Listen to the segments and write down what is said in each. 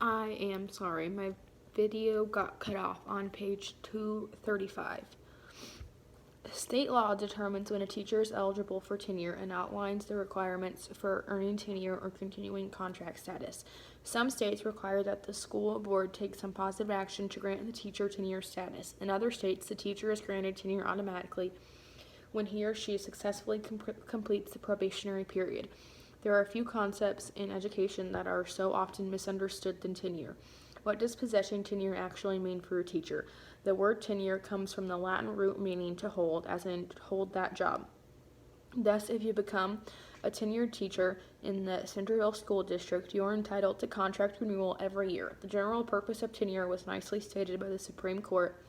I am sorry, my video got cut off on page 235. State law determines when a teacher is eligible for tenure and outlines the requirements for earning tenure or continuing contract status. Some states require that the school board take some positive action to grant the teacher tenure status. In other states, the teacher is granted tenure automatically when he or she successfully completes the probationary period. There are a few concepts in education that are so often misunderstood than tenure. What does possessing tenure actually mean for a teacher? The word tenure comes from the Latin root meaning to hold, as in hold that job. Thus, if you become a tenured teacher in the Centerville School District, you are entitled to contract renewal every year. The general purpose of tenure was nicely stated by the Supreme Court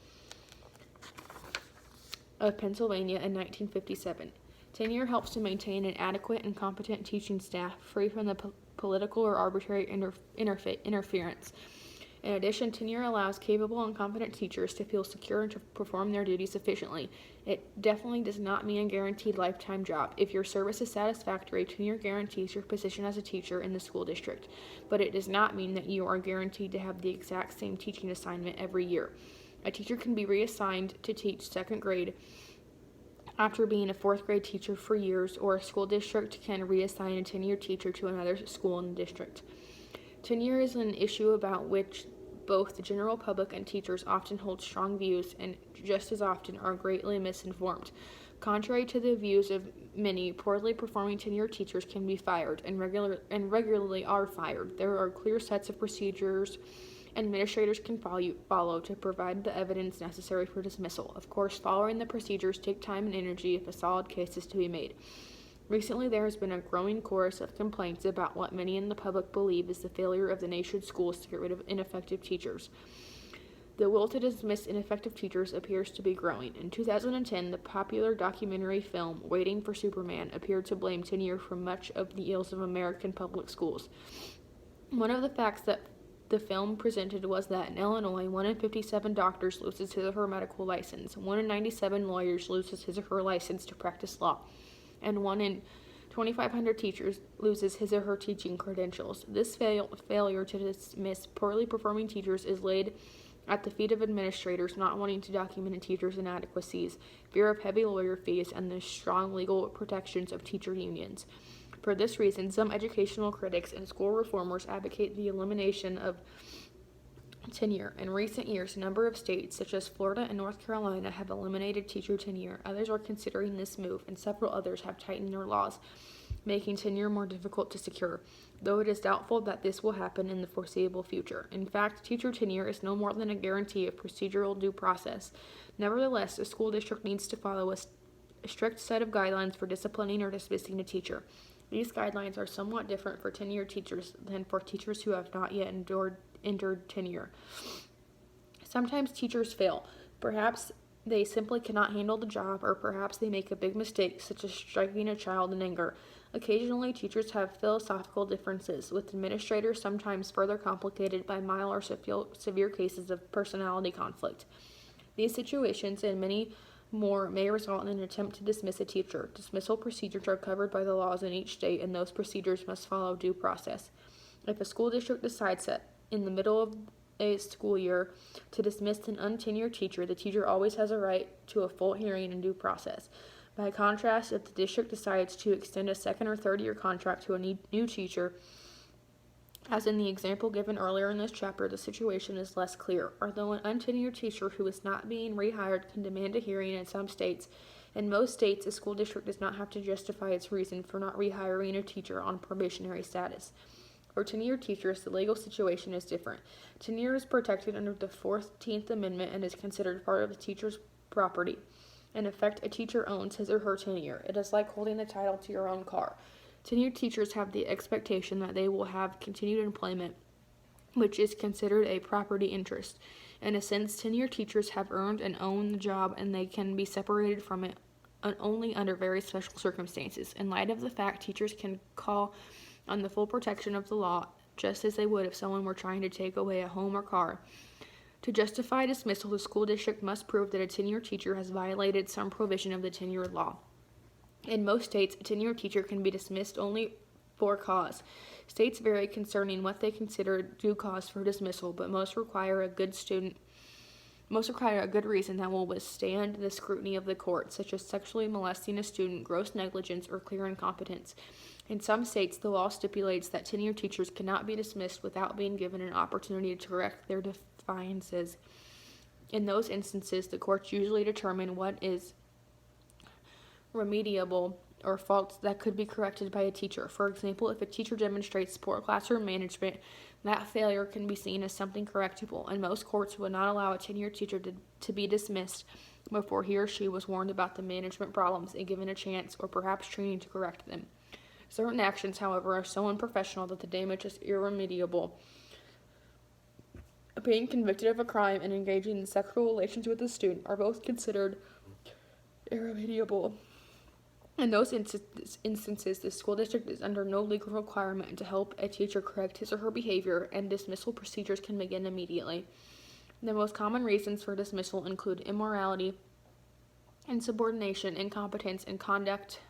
of Pennsylvania in 1957. Tenure helps to maintain an adequate and competent teaching staff free from the political or arbitrary interference. In addition, tenure allows capable and competent teachers to feel secure and to perform their duties efficiently. It definitely does not mean a guaranteed lifetime job. If your service is satisfactory, tenure guarantees your position as a teacher in the school district, but it does not mean that you are guaranteed to have the exact same teaching assignment every year. A teacher can be reassigned to teach second grade after being a fourth grade teacher for years, or a school district can reassign a tenured teacher to another school in the district. Tenure is an issue about which both the general public and teachers often hold strong views and just as often are greatly misinformed. Contrary to the views of many, poorly performing tenured teachers can be fired and regularly are fired. There are clear sets of procedures administrators can follow to provide the evidence necessary for dismissal. Of course, following the procedures take time and energy if a solid case is to be made. Recently, there has been a growing chorus of complaints about what many in the public believe is the failure of the nation's schools to get rid of ineffective teachers. The will to dismiss ineffective teachers appears to be growing. In 2010, the popular documentary film Waiting for Superman appeared to blame tenure for much of the ills of American public schools. One of the facts that the film presented was that in Illinois, 1 in 57 doctors loses his or her medical license, 1 in 97 lawyers loses his or her license to practice law, and 1 in 2,500 teachers loses his or her teaching credentials. This failure to dismiss poorly performing teachers is laid at the feet of administrators not wanting to document a teacher's inadequacies, fear of heavy lawyer fees, and the strong legal protections of teacher unions. For this reason, some educational critics and school reformers advocate the elimination of tenure. In recent years, a number of states, such as Florida and North Carolina, have eliminated teacher tenure. Others are considering this move, and several others have tightened their laws, making tenure more difficult to secure, though it is doubtful that this will happen in the foreseeable future. In fact, teacher tenure is no more than a guarantee of procedural due process. Nevertheless, a school district needs to follow a strict set of guidelines for disciplining or dismissing a teacher. These guidelines are somewhat different for tenured teachers than for teachers who have not yet entered tenure. Sometimes teachers fail. Perhaps they simply cannot handle the job, or perhaps they make a big mistake, such as striking a child in anger. Occasionally, teachers have philosophical differences, with administrators sometimes further complicated by mild or severe cases of personality conflict. These situations, and many more, may result in an attempt to dismiss a teacher. Dismissal procedures are covered by the laws in each state, and those procedures must follow due process. If a school district decides that in the middle of a school year to dismiss an untenured teacher, the teacher always has a right to a full hearing and due process. By contrast, if the district decides to extend a second or third year contract to a new teacher, as in the example given earlier in this chapter, the situation is less clear. Although an untenured teacher who is not being rehired can demand a hearing in some states, in most states, a school district does not have to justify its reason for not rehiring a teacher on probationary status. For tenured teachers, the legal situation is different. Tenure is protected under the 14th Amendment and is considered part of the teacher's property. In effect, a teacher owns his or her tenure. It is like holding the title to your own car. Tenured teachers have the expectation that they will have continued employment, which is considered a property interest. In a sense, tenured teachers have earned and own the job, and they can be separated from it only under very special circumstances. In light of the fact, teachers can call on the full protection of the law, just as they would if someone were trying to take away a home or car. To justify dismissal, the school district must prove that a tenured teacher has violated some provision of the tenure law. In most states, a tenured teacher can be dismissed only for cause. States vary concerning what they consider due cause for dismissal, but most require a good reason that will withstand the scrutiny of the court, such as sexually molesting a student, gross negligence, or clear incompetence. In some states, the law stipulates that tenured teachers cannot be dismissed without being given an opportunity to correct their defiances. In those instances, the courts usually determine what is remediable or faults that could be corrected by a teacher. For example, if a teacher demonstrates poor classroom management, that failure can be seen as something correctable, and most courts would not allow a tenured teacher to be dismissed before he or she was warned about the management problems and given a chance or perhaps training to correct them. Certain actions, however, are so unprofessional that the damage is irremediable. Being convicted of a crime and engaging in sexual relations with a student are both considered irremediable. In those instances, the school district is under no legal requirement to help a teacher correct his or her behavior, and dismissal procedures can begin immediately. The most common reasons for dismissal include immorality, insubordination, incompetence, and conduct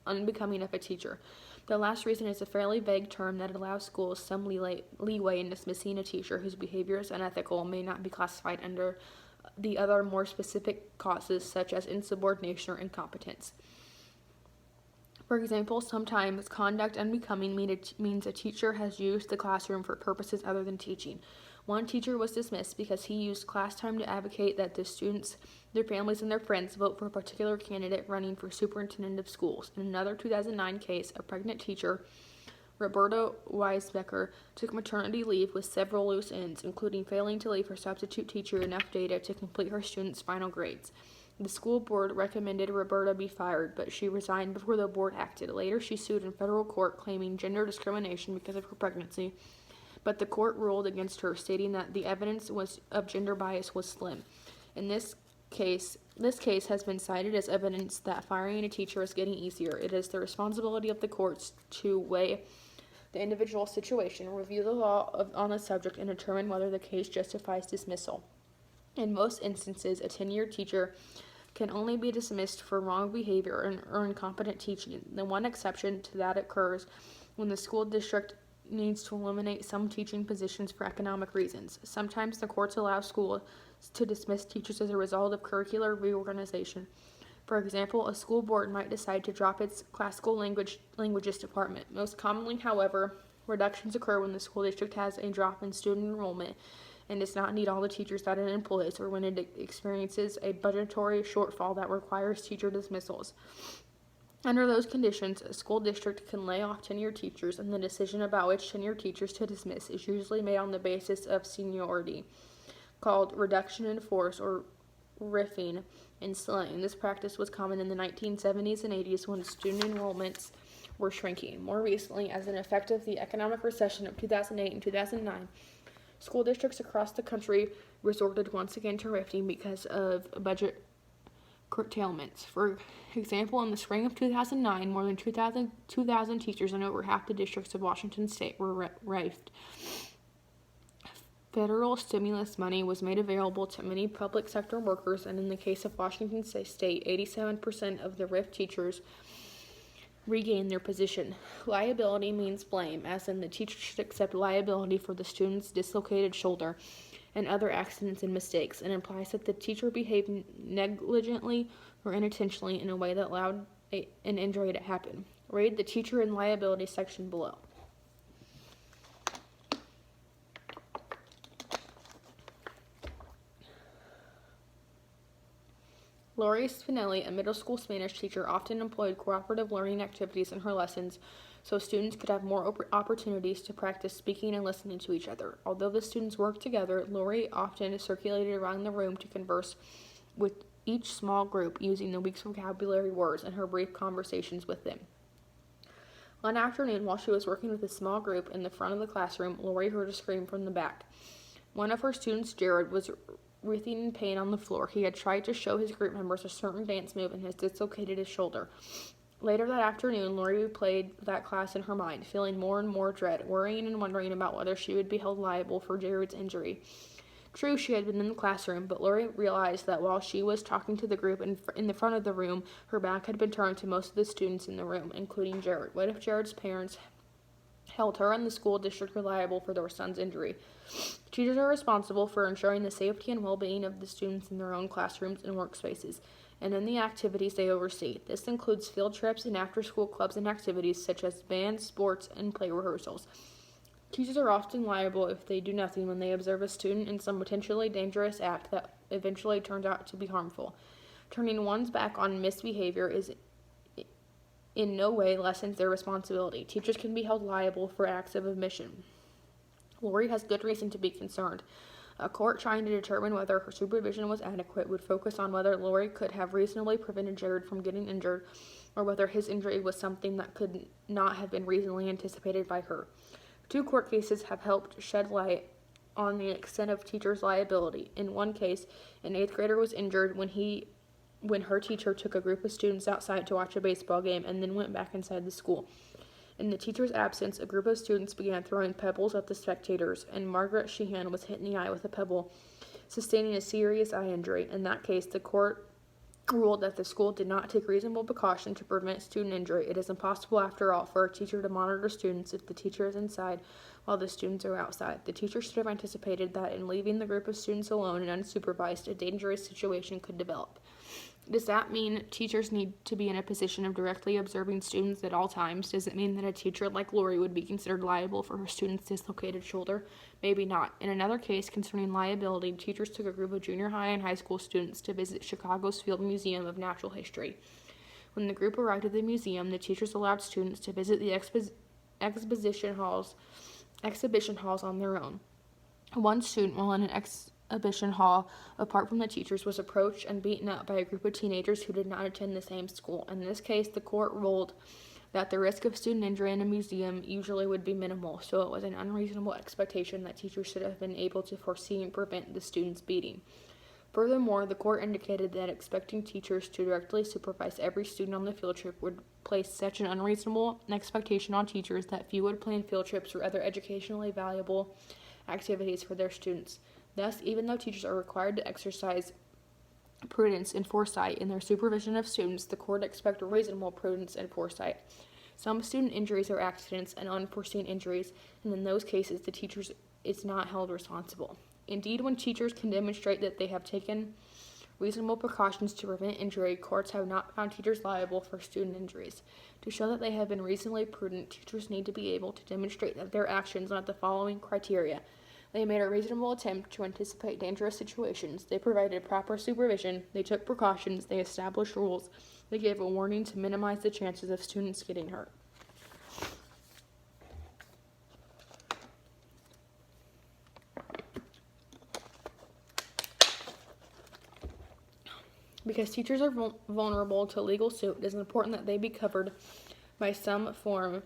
unbecoming of a teacher. The last reason is a fairly vague term that allows schools some leeway in dismissing a teacher whose behavior is unethical and may not be classified under the other more specific causes such as insubordination or incompetence. For example, sometimes conduct unbecoming means a teacher has used the classroom for purposes other than teaching. One teacher was dismissed because he used class time to advocate that the students, their families, and their friends vote for a particular candidate running for superintendent of schools. In another 2009 case, a pregnant teacher, Roberta Weisbecker, took maternity leave with several loose ends, including failing to leave her substitute teacher enough data to complete her students' final grades. The school board recommended Roberta be fired, but she resigned before the board acted. Later, she sued in federal court claiming gender discrimination because of her pregnancy, but the court ruled against her, stating that the evidence of gender bias was slim. In this case has been cited as evidence that firing a teacher is getting easier. It is the responsibility of the courts to weigh the individual situation, review the law on the subject, and determine whether the case justifies dismissal. In most instances, a tenured teacher can only be dismissed for wrong behavior or incompetent teaching. The one exception to that occurs when the school district needs to eliminate some teaching positions for economic reasons. Sometimes the courts allow schools to dismiss teachers as a result of curricular reorganization. For example, a school board might decide to drop its classical languages department. Most commonly, however, reductions occur when the school district has a drop in student enrollment and does not need all the teachers that it employs, or when it experiences a budgetary shortfall that requires teacher dismissals. Under those conditions, a school district can lay off tenured teachers, and the decision about which tenured teachers to dismiss is usually made on the basis of seniority, called reduction in force or riffing in slang. This practice was common in the 1970s and 80s when student enrollments were shrinking. More recently, as an effect of the economic recession of 2008 and 2009, school districts across the country resorted once again to rifting because of budget curtailments. For example, in the spring of 2009, more than 2,000 teachers in over half the districts of Washington state were rifted. Federal stimulus money was made available to many public sector workers, and in the case of Washington state, 87% of the RIF teachers regained their position. Liability means blame, as in the teacher should accept liability for the student's dislocated shoulder and other accidents and mistakes, and implies that the teacher behaved negligently or unintentionally in a way that allowed an injury to happen. Read the teacher and liability section below. Lori Spinelli, a middle school Spanish teacher, often employed cooperative learning activities in her lessons so students could have more opportunities to practice speaking and listening to each other. Although the students worked together, Lori often circulated around the room to converse with each small group using the week's vocabulary words in her brief conversations with them. One afternoon, while she was working with a small group in the front of the classroom, Lori heard a scream from the back. One of her students, Jared, was writhing in pain on the floor. He had tried to show his group members a certain dance move and has dislocated his shoulder. Later that afternoon, Lori replayed that class in her mind, feeling more and more dread, worrying and wondering about whether she would be held liable for Jared's injury. True, she had been in the classroom, but Lori realized that while she was talking to the group in the front of the room, her back had been turned to most of the students in the room, including Jared. What if Jared's parents held her and the school district liable for their son's injury. Teachers are responsible for ensuring the safety and well-being of the students in their own classrooms and workspaces, and in the activities they oversee. This includes field trips and after-school clubs and activities such as band, sports, and play rehearsals. Teachers are often liable if they do nothing when they observe a student in some potentially dangerous act that eventually turns out to be harmful. Turning one's back on misbehavior is in no way lessens their responsibility. Teachers can be held liable for acts of omission. Lori has good reason to be concerned. A court trying to determine whether her supervision was adequate would focus on whether Lori could have reasonably prevented Jared from getting injured, or whether his injury was something that could not have been reasonably anticipated by her. 2 court cases have helped shed light on the extent of teachers' liability. In one case, an 8th grader was injured when her teacher took a group of students outside to watch a baseball game and then went back inside the school. In the teacher's absence, a group of students began throwing pebbles at the spectators, and Margaret Sheehan was hit in the eye with a pebble, sustaining a serious eye injury. In that case, the court ruled that the school did not take reasonable precaution to prevent student injury. It is impossible, after all, for a teacher to monitor students if the teacher is inside while the students are outside. The teacher should have anticipated that in leaving the group of students alone and unsupervised, a dangerous situation could develop. Does that mean teachers need to be in a position of directly observing students at all times? Does it mean that a teacher like Lori would be considered liable for her student's dislocated shoulder? Maybe not. In another case concerning liability, teachers took a group of junior high and high school students to visit Chicago's Field Museum of Natural History. When the group arrived at the museum, the teachers allowed students to visit the exhibition halls on their own. One student, while in an exhibition hall, apart from the teachers, was approached and beaten up by a group of teenagers who did not attend the same school. In this case, the court ruled that the risk of student injury in a museum usually would be minimal, so it was an unreasonable expectation that teachers should have been able to foresee and prevent the student's beating. Furthermore, the court indicated that expecting teachers to directly supervise every student on the field trip would place such an unreasonable expectation on teachers that few would plan field trips or other educationally valuable activities for their students. Thus, even though teachers are required to exercise prudence and foresight in their supervision of students, the court expects reasonable prudence and foresight. Some student injuries are accidents and unforeseen injuries, and in those cases, the teacher is not held responsible. Indeed, when teachers can demonstrate that they have taken reasonable precautions to prevent injury, courts have not found teachers liable for student injuries. To show that they have been reasonably prudent, teachers need to be able to demonstrate that their actions met the following criteria. They made a reasonable attempt to anticipate dangerous situations. They provided proper supervision. They took precautions. They established rules. They gave a warning to minimize the chances of students getting hurt. Because teachers are vulnerable to legal suit, it is important that they be covered by some form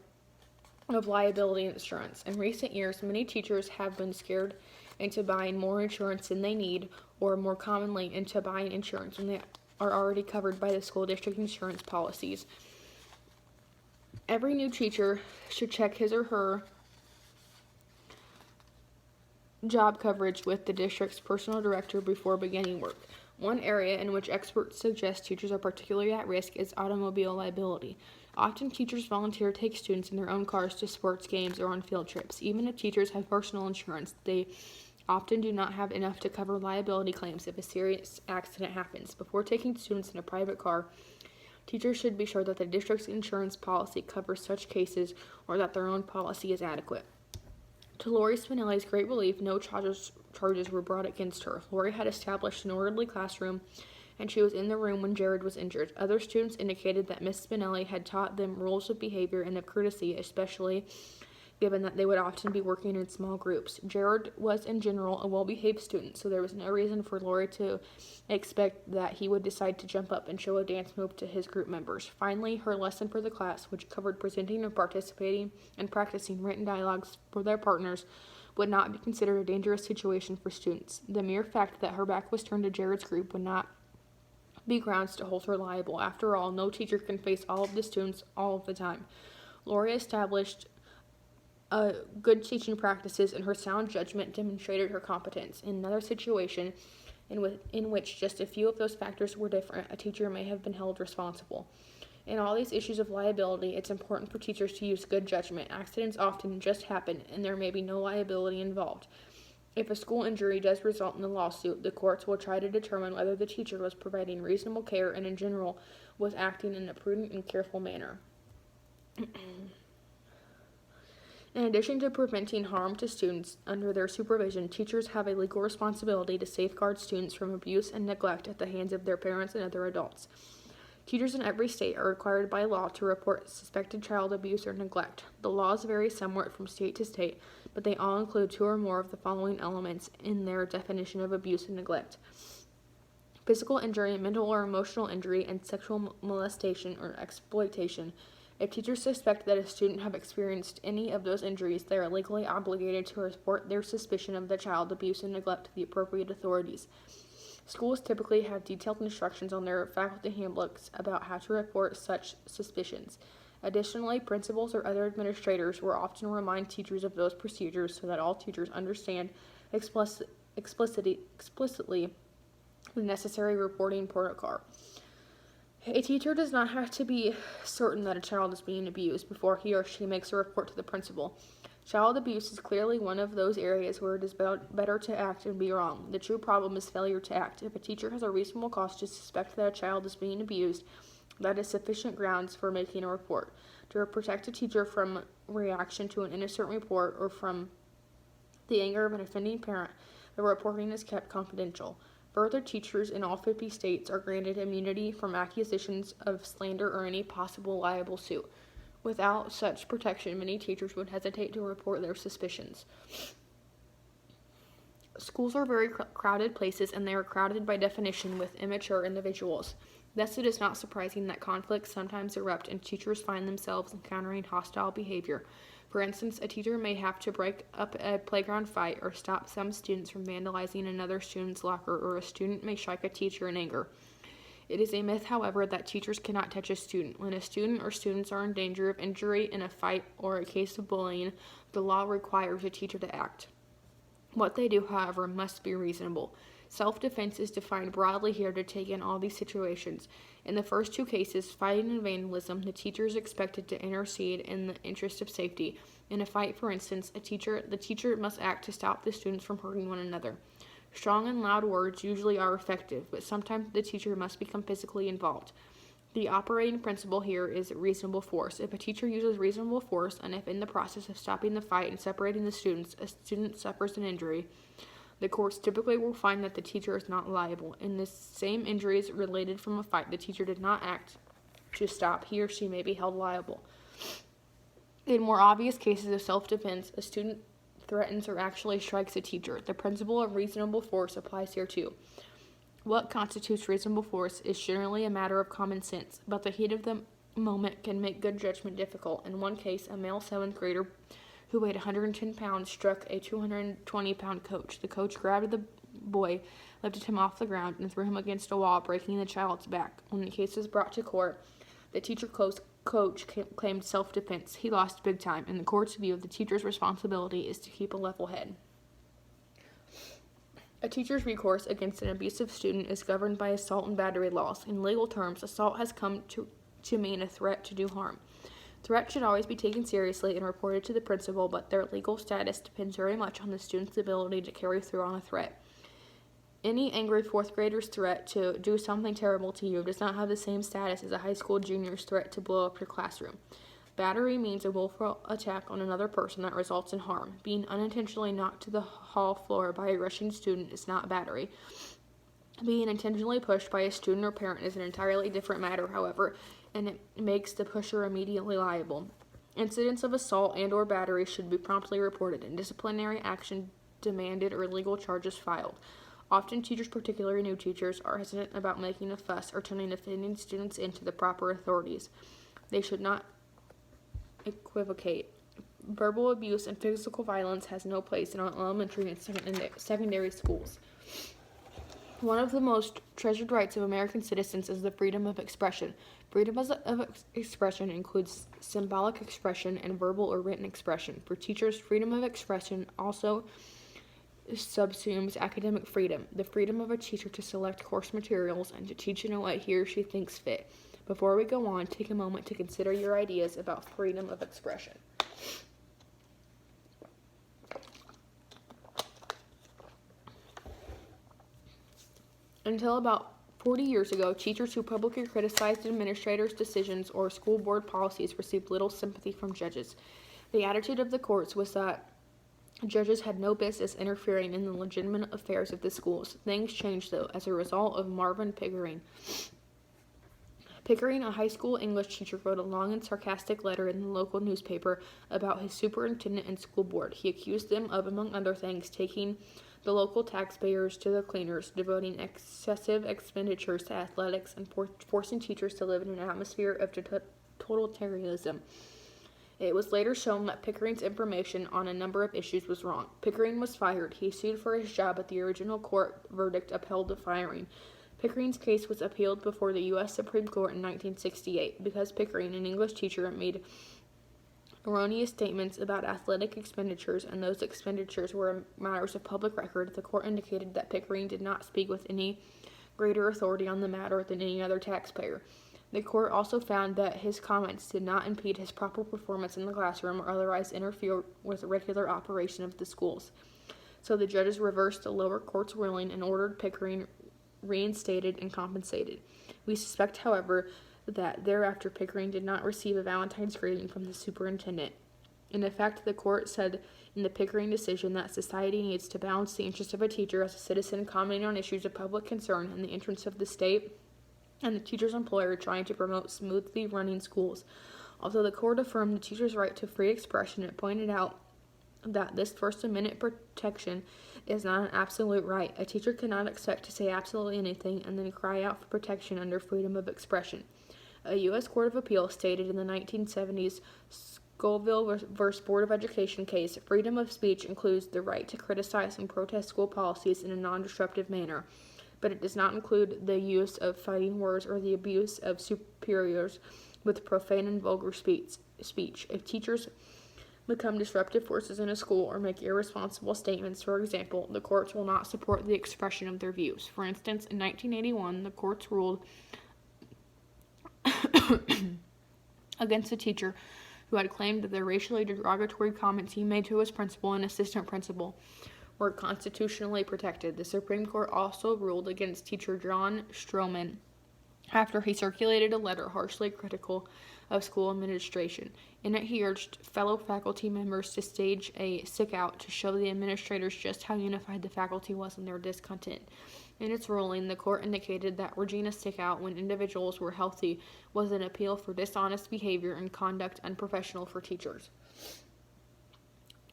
of liability insurance. In recent years, many teachers have been scared into buying more insurance than they need, or more commonly, into buying insurance when they are already covered by the school district insurance policies. Every new teacher should check his or her job coverage with the district's personnel director before beginning work. One area in which experts suggest teachers are particularly at risk is automobile liability. Often teachers volunteer to take students in their own cars to sports games or on field trips. Even if teachers have personal insurance, they often do not have enough to cover liability claims if a serious accident happens. Before taking students in a private car, teachers should be sure that the district's insurance policy covers such cases or that their own policy is adequate. To Lori Spinelli's great relief, no charges were brought against her. Lori had established an orderly classroom, and she was in the room when Jared was injured. Other students indicated that Miss Spinelli had taught them rules of behavior and of courtesy, especially given that they would often be working in small groups. Jared was, in general, a well-behaved student, so there was no reason for Lori to expect that he would decide to jump up and show a dance move to his group members. Finally, her lesson for the class, which covered presenting and participating and practicing written dialogues for their partners, would not be considered a dangerous situation for students. The mere fact that her back was turned to Jared's group would not be grounds to hold her liable. After all, no teacher can face all of the students all of the time. Lori established good teaching practices, and her sound judgment demonstrated her competence. In another situation in which just a few of those factors were different, a teacher may have been held responsible. In all these issues of liability, it's important for teachers to use good judgment. Accidents often just happen, and there may be no liability involved. If a school injury does result in a lawsuit, the courts will try to determine whether the teacher was providing reasonable care and, in general, was acting in a prudent and careful manner. In addition to preventing harm to students under their supervision, teachers have a legal responsibility to safeguard students from abuse and neglect at the hands of their parents and other adults. Teachers in every state are required by law to report suspected child abuse or neglect. The laws vary somewhat from state to state, but they all include two or more of the following elements in their definition of abuse and neglect: physical injury, mental or emotional injury, and sexual molestation or exploitation. If teachers suspect that a student have experienced any of those injuries, they are legally obligated to report their suspicion of the child abuse and neglect to the appropriate authorities. Schools typically have detailed instructions on their faculty handbooks about how to report such suspicions. Additionally, principals or other administrators will often remind teachers of those procedures so that all teachers understand explicitly the necessary reporting protocol. A teacher does not have to be certain that a child is being abused before he or she makes a report to the principal. Child abuse is clearly one of those areas where it is better to act and be wrong. The true problem is failure to act. If a teacher has a reasonable cause to suspect that a child is being abused, that is sufficient grounds for making a report. To protect a teacher from reaction to an innocent report or from the anger of an offending parent, the reporting is kept confidential. Further, teachers in all 50 states are granted immunity from accusations of slander or any possible liable suit. Without such protection, many teachers would hesitate to report their suspicions. Schools are very crowded places, and they are crowded by definition with immature individuals. Thus, it is not surprising that conflicts sometimes erupt and teachers find themselves encountering hostile behavior. For instance, a teacher may have to break up a playground fight or stop some students from vandalizing another student's locker, or a student may strike a teacher in anger. It is a myth, however, that teachers cannot touch a student. When a student or students are in danger of injury in a fight or a case of bullying, the law requires a teacher to act. What they do, however, must be reasonable. Self-defense is defined broadly here to take in all these situations. In the first two cases, fighting and vandalism, the teacher is expected to intercede in the interest of safety. In a fight, for instance, the teacher must act to stop the students from hurting one another. Strong and loud words usually are effective, but sometimes the teacher must become physically involved. The operating principle here is reasonable force. If a teacher uses reasonable force, and if in the process of stopping the fight and separating the students, a student suffers an injury, the courts typically will find that the teacher is not liable. In the same injuries related from a fight the teacher did not act to stop, he or she may be held liable. In more obvious cases of self-defense, a student threatens or actually strikes a teacher. The principle of reasonable force applies here too. What constitutes reasonable force is generally a matter of common sense, but the heat of the moment can make good judgment difficult. In one case, a male 7th grader who weighed 110 pounds struck a 220-pound coach. The coach grabbed the boy, lifted him off the ground, and threw him against a wall, breaking the child's back. When the case was brought to court, the teacher coach claimed self-defense. He lost big time. In the court's view, the teacher's responsibility is to keep a level head. A teacher's recourse against an abusive student is governed by assault and battery laws. In legal terms, assault has come to mean a threat to do harm. Threats should always be taken seriously and reported to the principal, but their legal status depends very much on the student's ability to carry through on a threat. Any angry 4th grader's threat to do something terrible to you does not have the same status as a high school junior's threat to blow up your classroom. Battery means a willful attack on another person that results in harm. Being unintentionally knocked to the hall floor by a rushing student is not battery. Being intentionally pushed by a student or parent is an entirely different matter, however, and it makes the pusher immediately liable. Incidents of assault and or battery should be promptly reported, and disciplinary action demanded or legal charges filed. Often teachers, particularly new teachers, are hesitant about making a fuss or turning offending students into the proper authorities. They should not equivocate. Verbal abuse and physical violence has no place in our elementary and secondary schools. One of the most treasured rights of American citizens is the freedom of expression. Freedom of expression includes symbolic expression and verbal or written expression. For teachers, freedom of expression also subsumes academic freedom, the freedom of a teacher to select course materials and to teach in a way he or she thinks fit. Before we go on, take a moment to consider your ideas about freedom of expression. Until about 40 years ago, teachers who publicly criticized administrators' decisions or school board policies received little sympathy from judges. The attitude of the courts was that judges had no business interfering in the legitimate affairs of the schools. Things changed, though, as a result of Marvin Pickering. Pickering, a high school English teacher, wrote a long and sarcastic letter in the local newspaper about his superintendent and school board. He accused them of, among other things, taking the local taxpayers to the cleaners, devoting excessive expenditures to athletics, and forcing teachers to live in an atmosphere of totalitarianism. It was later shown that Pickering's information on a number of issues was wrong. Pickering was fired. He sued for his job, but the original court verdict upheld the firing. Pickering's case was appealed before the U.S. Supreme Court in 1968 because Pickering, an English teacher, made erroneous statements about athletic expenditures, and those expenditures were matters of public record. The court indicated that Pickering did not speak with any greater authority on the matter than any other taxpayer. The court also found that his comments did not impede his proper performance in the classroom or otherwise interfere with the regular operation of the schools. So the judges reversed the lower court's ruling and ordered Pickering reinstated and compensated. We suspect, however, that thereafter Pickering did not receive a Valentine's greeting from the superintendent. In effect, the court said in the Pickering decision that society needs to balance the interests of a teacher as a citizen commenting on issues of public concern and the interests of the state and the teacher's employer trying to promote smoothly running schools. Although the court affirmed the teacher's right to free expression, it pointed out that this First Amendment protection is not an absolute right. A teacher cannot expect to say absolutely anything and then cry out for protection under freedom of expression. A U.S. Court of Appeals stated in the 1970s Scoville v. Board of Education case, freedom of speech includes the right to criticize and protest school policies in a non-disruptive manner, but it does not include the use of fighting words or the abuse of superiors with profane and vulgar speech. If teachers become disruptive forces in a school or make irresponsible statements, for example, the courts will not support the expression of their views. For instance, in 1981, the courts ruled against a teacher who had claimed that the racially derogatory comments he made to his principal and assistant principal were constitutionally protected. The Supreme Court also ruled against teacher John Stroman after he circulated a letter harshly critical of school administration. In it, he urged fellow faculty members to stage a sick-out to show the administrators just how unified the faculty was in their discontent. In its ruling, the court indicated that Regina sick-out when individuals were healthy was an appeal for dishonest behavior and conduct unprofessional for teachers.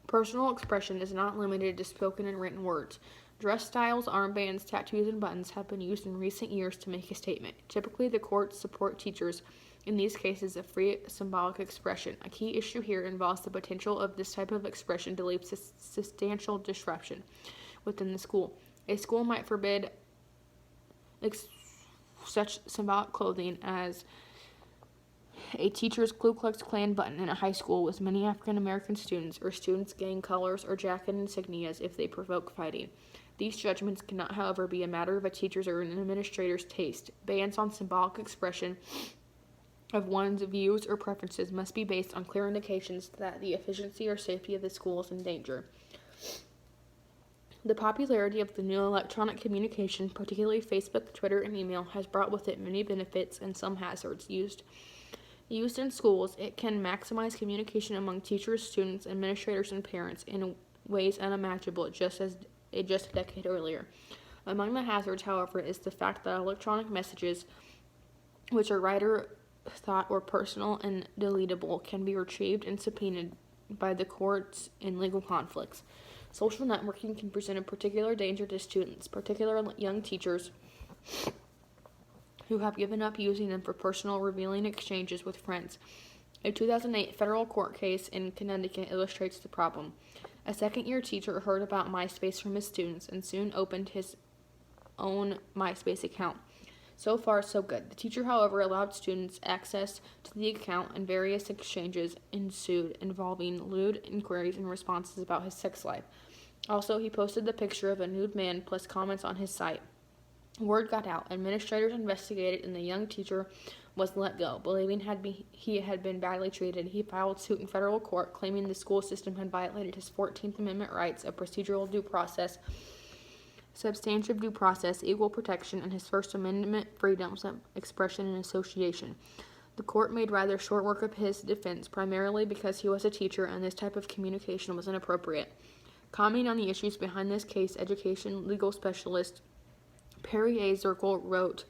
Personal expression is not limited to spoken and written words. Dress styles, armbands, tattoos, and buttons have been used in recent years to make a statement. Typically, the courts support teachers in these cases of free symbolic expression. A key issue here involves the potential of this type of expression to lead to substantial disruption within the school. A school might forbid such symbolic clothing as a teacher's Ku Klux Klan button in a high school with many African American students, or students' gang colors or jacket insignias if they provoke fighting. These judgments cannot, however, be a matter of a teacher's or an administrator's taste. Bans on symbolic expression of one's views or preferences must be based on clear indications that the efficiency or safety of the school is in danger. The popularity of the new electronic communication, particularly Facebook, Twitter, and email, has brought with it many benefits and some hazards. Used in schools, it can maximize communication among teachers, students, administrators, and parents in ways unimaginable just a decade earlier. Among the hazards, however, is the fact that electronic messages, which are writer thought or personal and deletable, can be retrieved and subpoenaed by the courts in legal conflicts. Social networking can present a particular danger to students, particularly young teachers who have given up using them for personal, revealing exchanges with friends. A 2008 federal court case in Connecticut illustrates the problem. A second-year teacher heard about MySpace from his students and soon opened his own MySpace account. So far, so good. The teacher, however, allowed students access to the account, and various exchanges ensued involving lewd inquiries and responses about his sex life. Also, he posted the picture of a nude man plus comments on his site. Word got out. Administrators investigated, and the young teacher was let go. Believing he had been badly treated, he filed suit in federal court claiming the school system had violated his 14th Amendment rights of procedural due process, substantive due process, equal protection, and his First Amendment freedoms of expression and association. The court made rather short work of his defense, primarily because he was a teacher and this type of communication was inappropriate. Commenting on the issues behind this case, education legal specialist Perry A. Zirkle wrote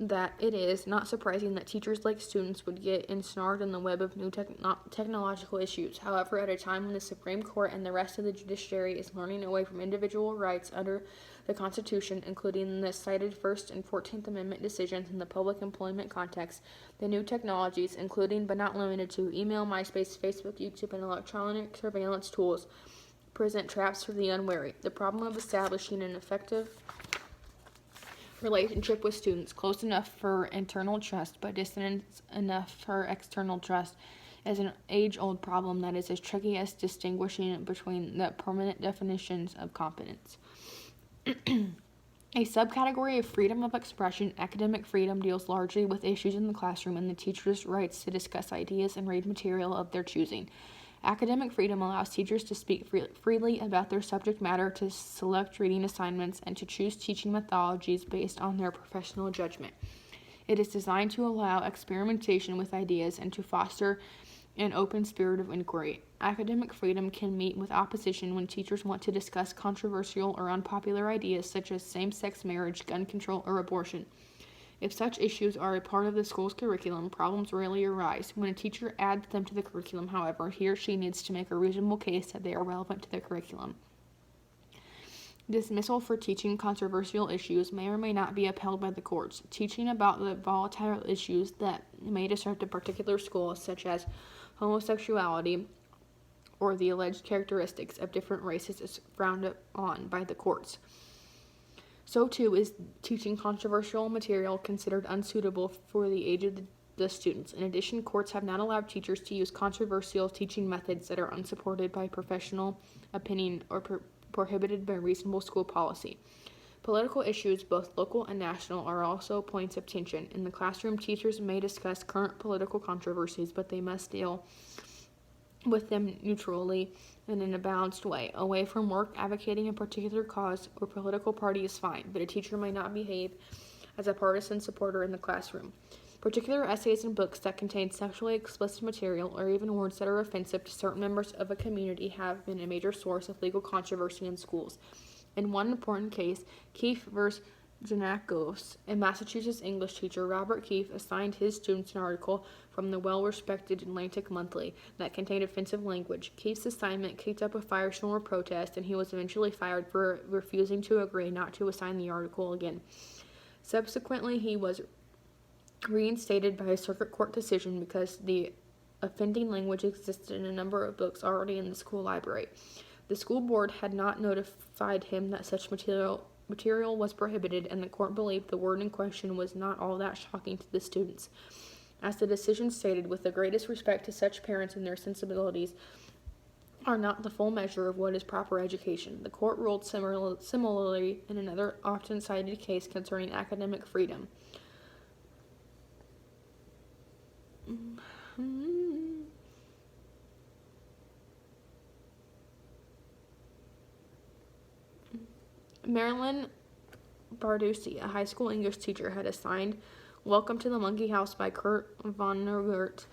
that it is not surprising that teachers like students would get ensnared in the web of new technological issues. However, at a time when the Supreme Court and the rest of the judiciary is learning away from individual rights under the Constitution, including the cited First and 14th Amendment decisions in the public employment context, the new technologies, including but not limited to email, MySpace, Facebook, YouTube, and electronic surveillance tools, present traps for the unwary. The problem of establishing an effective relationship with students, close enough for internal trust but distant enough for external trust, is an age-old problem that is as tricky as distinguishing between the permanent definitions of competence. A subcategory of freedom of expression, academic freedom, deals largely with issues in the classroom and the teacher's rights to discuss ideas and read material of their choosing. Academic freedom allows teachers to speak freely about their subject matter, to select reading assignments, and to choose teaching methodologies based on their professional judgment. It is designed to allow experimentation with ideas and to foster an open spirit of inquiry. Academic freedom can meet with opposition when teachers want to discuss controversial or unpopular ideas such as same-sex marriage, gun control, or abortion. If such issues are a part of the school's curriculum, problems rarely arise. When a teacher adds them to the curriculum, however, he or she needs to make a reasonable case that they are relevant to the curriculum. Dismissal for teaching controversial issues may or may not be upheld by the courts. Teaching about the volatile issues that may disrupt a particular school, such as homosexuality or the alleged characteristics of different races, is frowned on by the courts. So too is teaching controversial material considered unsuitable for the age of the students. In addition, courts have not allowed teachers to use controversial teaching methods that are unsupported by professional opinion or prohibited by reasonable school policy. Political issues, both local and national, are also points of tension. In the classroom, teachers may discuss current political controversies, but they must deal with them neutrally and in a balanced way. Away from work, advocating a particular cause or political party is fine, but a teacher may not behave as a partisan supporter in the classroom. Particular essays and books that contain sexually explicit material or even words that are offensive to certain members of a community have been a major source of legal controversy in schools. In one important case, Keefe v. Janakos, a Massachusetts English teacher, Robert Keefe, assigned his students an article from the well-respected Atlantic Monthly that contained offensive language. Keefe's assignment kicked up a firestorm of protest, and he was eventually fired for refusing to agree not to assign the article again. Subsequently, he was reinstated by a circuit court decision because the offending language existed in a number of books already in the school library. The school board had not notified him that such material was prohibited, and the court believed the word in question was not all that shocking to the students. As the decision stated, with the greatest respect to such parents and their sensibilities are not the full measure of what is proper education. The court ruled similarly in another often cited case concerning academic freedom. Marilyn Barducci, a high school English teacher, had assigned Welcome to the Monkey House by Kurt Vonnegut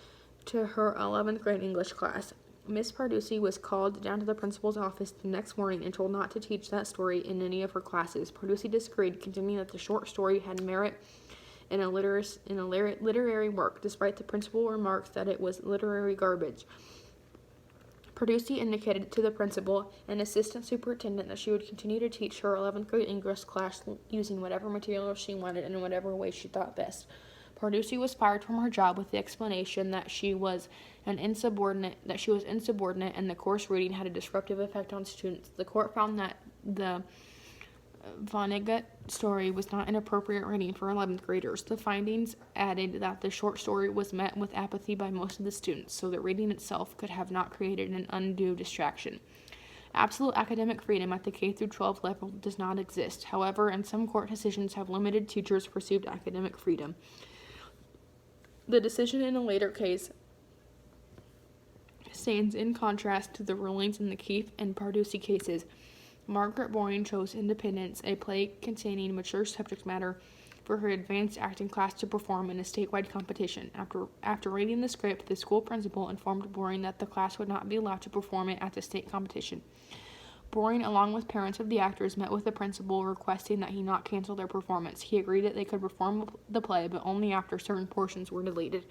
to her 11th grade English class. Miss Barducci was called down to the principal's office the next morning and told not to teach that story in any of her classes. Barducci disagreed, contending that the short story had merit in a literary work, despite the principal remarks that it was literary garbage. Barducci indicated to the principal and assistant superintendent that she would continue to teach her 11th grade English class using whatever material she wanted and in whatever way she thought best. Barducci was fired from her job with the explanation that she was insubordinate and the course reading had a disruptive effect on students. The court found that the Vonnegut story was not an appropriate reading for 11th graders. The findings added that the short story was met with apathy by most of the students, so the reading itself could have not created an undue distraction. Absolute academic freedom at the K-12 level does not exist. However, and some court decisions have limited teachers' perceived academic freedom. The decision in a later case stands in contrast to the rulings in the Keefe and Pardusy cases. Margaret Boyne chose Independence, a play containing mature subject matter, for her advanced acting class to perform in a statewide competition. After reading the script, the school principal informed Boyne that the class would not be allowed to perform it at the state competition. Boyne, along with parents of the actors, met with the principal requesting that he not cancel their performance. He agreed that they could perform the play, but only after certain portions were deleted.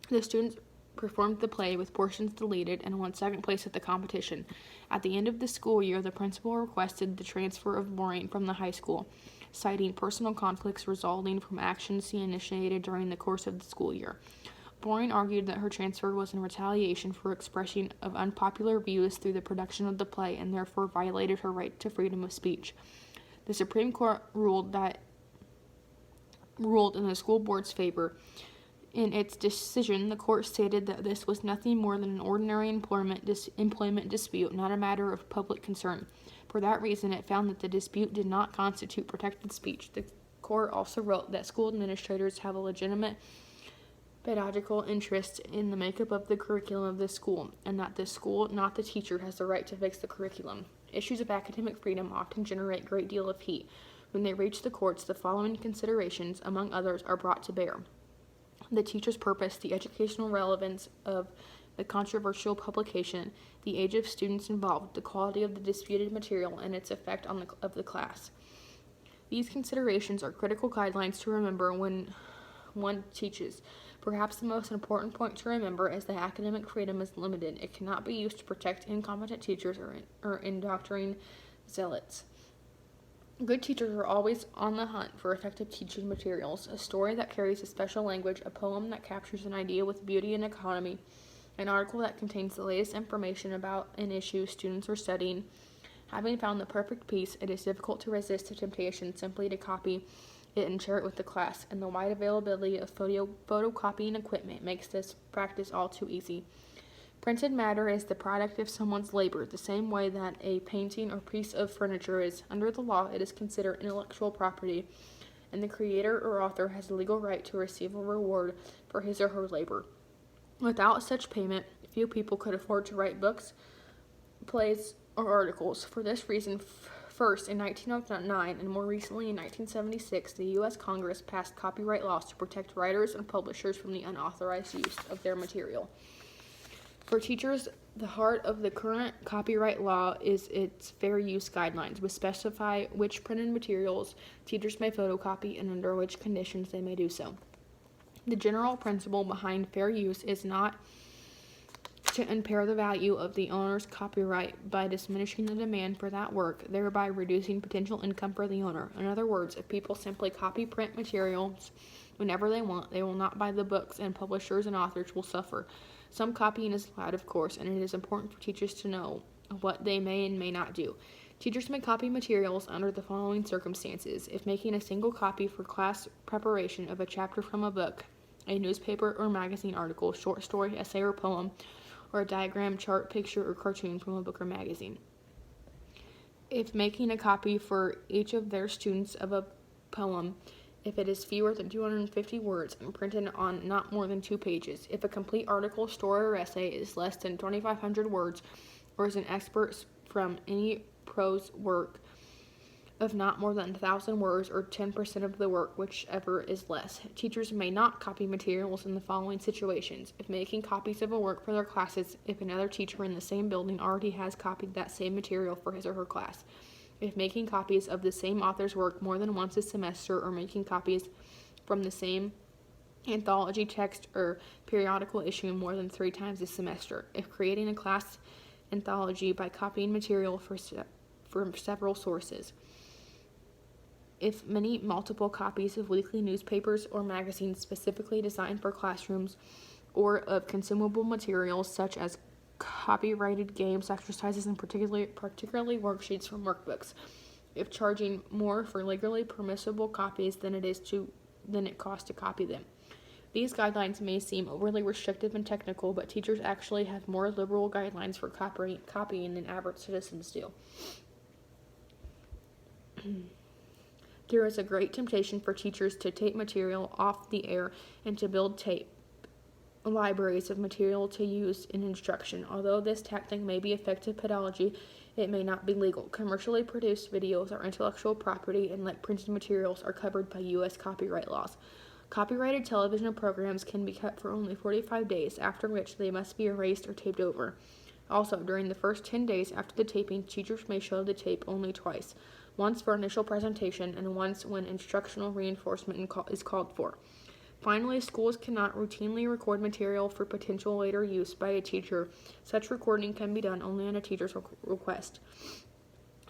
The students performed the play with portions deleted and won second place at the competition. At the end of the school year, the principal requested the transfer of Boyne from the high school, citing personal conflicts resulting from actions he initiated during the course of the school year. Boyne argued that her transfer was in retaliation for expression of unpopular views through the production of the play and therefore violated her right to freedom of speech. The Supreme Court ruled in the school board's favor. In its decision, the court stated that this was nothing more than an ordinary employment dispute, not a matter of public concern. For that reason, it found that the dispute did not constitute protected speech. The court also wrote that school administrators have a legitimate pedagogical interest in the makeup of the curriculum of the school, and that the school, not the teacher, has the right to fix the curriculum. Issues of academic freedom often generate a great deal of heat. When they reach the courts, the following considerations, among others, are brought to bear: the teacher's purpose, the educational relevance of the controversial publication, the age of students involved, the quality of the disputed material, and its effect on the class. These considerations are critical guidelines to remember when one teaches. Perhaps the most important point to remember is that academic freedom is limited. It cannot be used to protect incompetent teachers or indoctrinating zealots. Good teachers are always on the hunt for effective teaching materials: a story that carries a special language, a poem that captures an idea with beauty and economy, an article that contains the latest information about an issue students are studying. Having found the perfect piece, it is difficult to resist the temptation simply to copy it and share it with the class, and the wide availability of photocopying equipment makes this practice all too easy. Printed matter is the product of someone's labor, the same way that a painting or piece of furniture is. Under the law, it is considered intellectual property, and the creator or author has a legal right to receive a reward for his or her labor. Without such payment, few people could afford to write books, plays, or articles. For this reason, first in 1909 and more recently in 1976, the U.S. Congress passed copyright laws to protect writers and publishers from the unauthorized use of their material. For teachers, the heart of the current copyright law is its fair use guidelines, which specify which printed materials teachers may photocopy and under which conditions they may do so. The general principle behind fair use is not to impair the value of the owner's copyright by diminishing the demand for that work, thereby reducing potential income for the owner. In other words, if people simply copy print materials whenever they want, they will not buy the books, and publishers and authors will suffer. Some copying is allowed, of course, and it is important for teachers to know what they may and may not do. Teachers may copy materials under the following circumstances: if making a single copy for class preparation of a chapter from a book, a newspaper or magazine article, short story, essay, or poem, or a diagram, chart, picture, or cartoon from a book or magazine. If making a copy for each of their students of a poem, if it is fewer than 250 words and printed on not more than 2 pages. If a complete article, story, or essay is less than 2,500 words, or is an expert from any prose work of not more than 1,000 words, or 10% of the work, whichever is less. Teachers may not copy materials in the following situations: if making copies of a work for their classes, if another teacher in the same building already has copied that same material for his or her class; if making copies of the same author's work more than once a semester, or making copies from the same anthology text or periodical issue more than 3 times a semester; if creating a class anthology by copying material from several sources; if many multiple copies of weekly newspapers or magazines specifically designed for classrooms, or of consumable materials such as copyrighted games, exercises, and particularly worksheets from workbooks; if charging more for legally permissible copies than it costs to copy them. These guidelines may seem overly restrictive and technical, but teachers actually have more liberal guidelines for copying than average citizens do. There is a great temptation for teachers to tape material off the air and to build tape libraries of material to use in instruction. Although this tactic may be effective pedagogy, it may not be legal. Commercially produced videos are intellectual property and, like printed materials, are covered by U.S. copyright laws. Copyrighted television programs can be kept for only 45 days, after which they must be erased or taped over. Also, during the first 10 days after the taping, teachers may show the tape only twice, once for initial presentation and once when instructional reinforcement is called for. Finally, schools cannot routinely record material for potential later use by a teacher. Such recording can be done only on a teacher's request.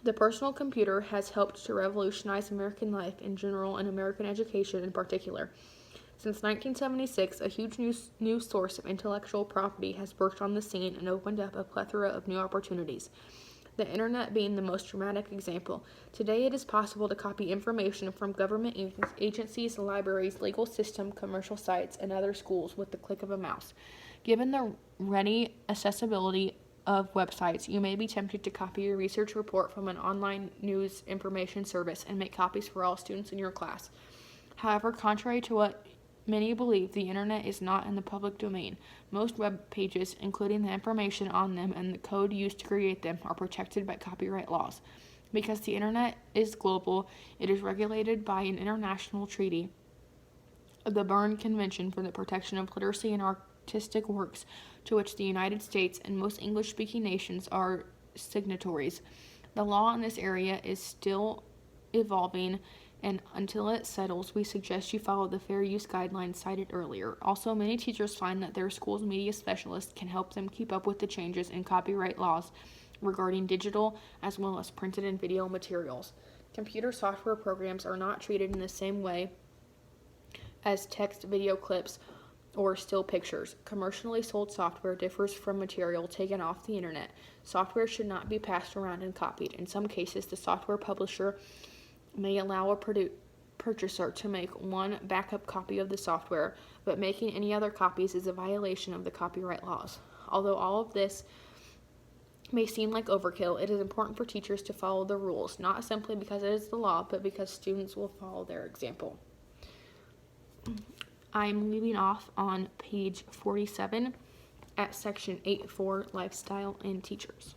The personal computer has helped to revolutionize American life in general and American education in particular. Since 1976, a huge new source of intellectual property has burst on the scene and opened up a plethora of new opportunities, the internet being the most dramatic example. Today it is possible to copy information from government agencies, libraries, legal system, commercial sites, and other schools with the click of a mouse. Given the ready accessibility of websites, you may be tempted to copy a research report from an online news information service and make copies for all students in your class. However, contrary to what many believe, the internet is not in the public domain. Most web pages, including the information on them and the code used to create them, are protected by copyright laws. Because the internet is global, it is regulated by an international treaty, the Berne Convention for the Protection of Literacy and Artistic Works, to which the United States and most English-speaking nations are signatories. The law in this area is still evolving, and until it settles, we suggest you follow the fair use guidelines cited earlier. Also, many teachers find that their school's media specialists can help them keep up with the changes in copyright laws regarding digital as well as printed and video materials. Computer software programs are not treated in the same way as text, video clips, or still pictures. Commercially sold software differs from material taken off the internet. Software should not be passed around and copied. In some cases, the software publisher may allow a purchaser to make one backup copy of the software, but making any other copies is a violation of the copyright laws. Although all of this may seem like overkill, it is important for teachers to follow the rules, not simply because it is the law, but because students will follow their example. I'm leaving off on page 47 at section 8.4, Lifestyle and Teachers.